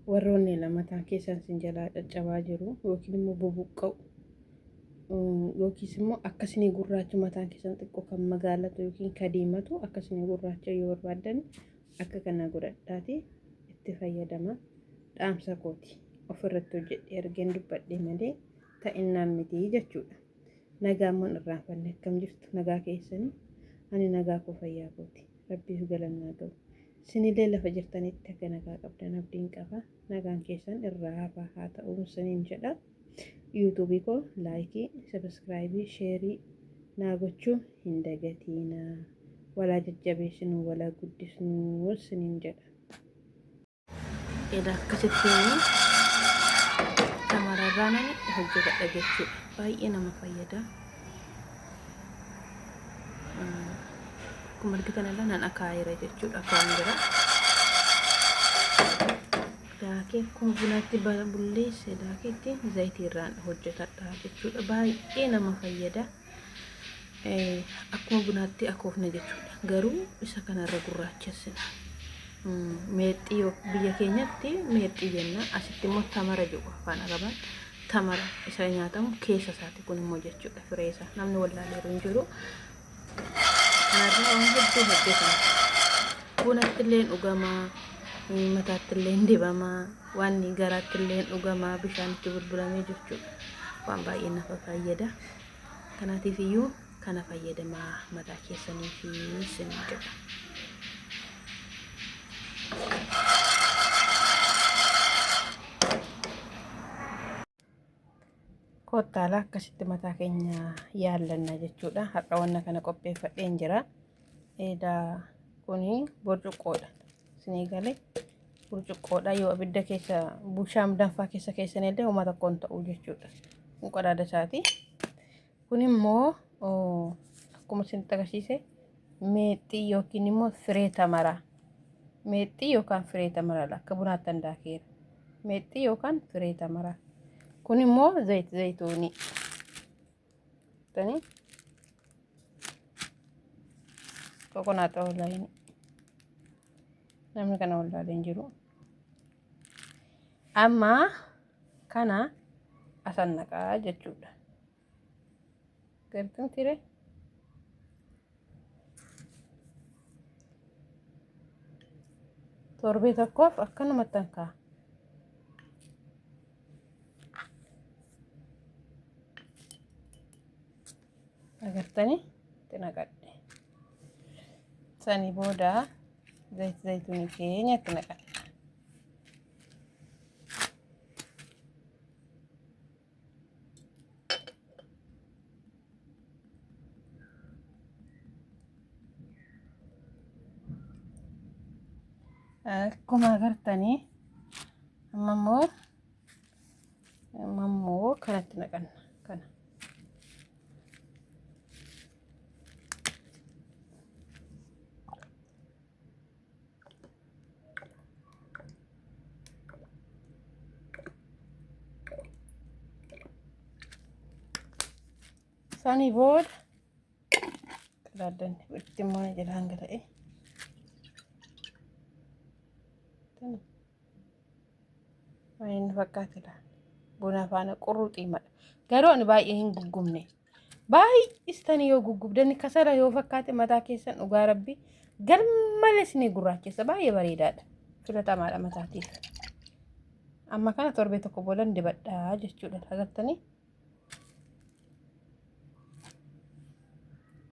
warroonni lamataan keessan sin jalaa caccabaa jiru yookiin immoo bubuqqa'u yookiis immoo akkasini gurraacha mataan keessan xiqqoo kan magaalatu yookiin kadiimatu akkasini gurraacha yoo barbaadan akka kana godhadhaati itti fayyadama dhaamsa kooti ofirratti hojjedhee ergeen dubbadhee malee ta'innaan miti jechuudha. Nagaa immoo irraanfanne akkam jirtu nagaa keessanii ani nagaa koo fayyaa kooti rabbiif galannaa ga'u. Sinillee lafa jirtanitti akka nagaa qabdan abdiin qaba. Nagaan keessan irraa hafaa haa ta'u saniin jedha. YouTube ko like, subscribe, share naa gochuu hin dagatiina. Walaa jajjabeessinu walaa guddisnu saniin jedha. Edaa akkasitti tamararraan hojjetadha jechuudha. Baay'ee nama fayyada. Akkuma argitan illee nan akaayira jechuudha kan jira. Daakee akkuma bunaatti bulleesse daakeetti zayitiirraan hojjetadha jechuudha. Baay'ee nama fayyada. Akkuma bunaatti akoofna jechuudha. Garuu isa kanarra gurraachessina. Meexxii biyya keenyatti meexxii jenna. Asitti immoo tamara jedhu afaan arabaan tamara isa nyaatamu keessa isaati kun immoo jechuudha firee isaa. Namni wallaalee hin jiru. Narraa waan hedduu hojjetama. Bunatti illee dhugamaa, mataatti illee dibamaa, waan garaatti illee dhugamaa, bishaanitti bulbulamee jechuudha. Waan baay'ee nama fayyada. Kanaatiif iyyuu kana fayyadamaa mataa keessanii fi isin jedha. Kottaala akkasitti mataa keenya yaallanna jechuudha. Har'a wanna kana qopheeffadheen jira. Edaa kuni burcuqqoodha. Isinii galee burcuqqoodha yoo abidda keessa bushaan danfaa keessa keessanillee uma tokkoon ta'u jechuudha. Kun qadaada isaati. Kun immoo akkuma isinitti agarsiise meexxii yookiin immoo firee tamaraa. Meexxii yookaan firee tamaraa akka bunaatti handaakeera. Meexxii yookaan firee tamaraa. Kun immoo zayituunii. Tani kokonaata wallaaleen namni kana wallaaleen jiru. Amma kana asan naqaa jechuudha. Gartuun tire torbee tokkoof akkanumatti hankaa. Agartanii tinaqadhe sanii booda zayituunii keenya itti naqadhe. Akkuma agartanii amma immoo kanatti naqanna kana. Sanii booda qadaaddanne itti immoo jalaan gala'e. Waan inni fakkaate laala. Buna faana qurruxii madha. Garuu ani baay'ee hin guggubne. Baay'istanii yoo guggubdani kasala yoo fakkaate mataa keessan dhugaa rabbi garmalees ni gurraachessa. Baay'ee bareedaadha. Filatamaadha mataatiif. Amma kana torbee tokko booda dibadhaa jechuudha. Agartanii?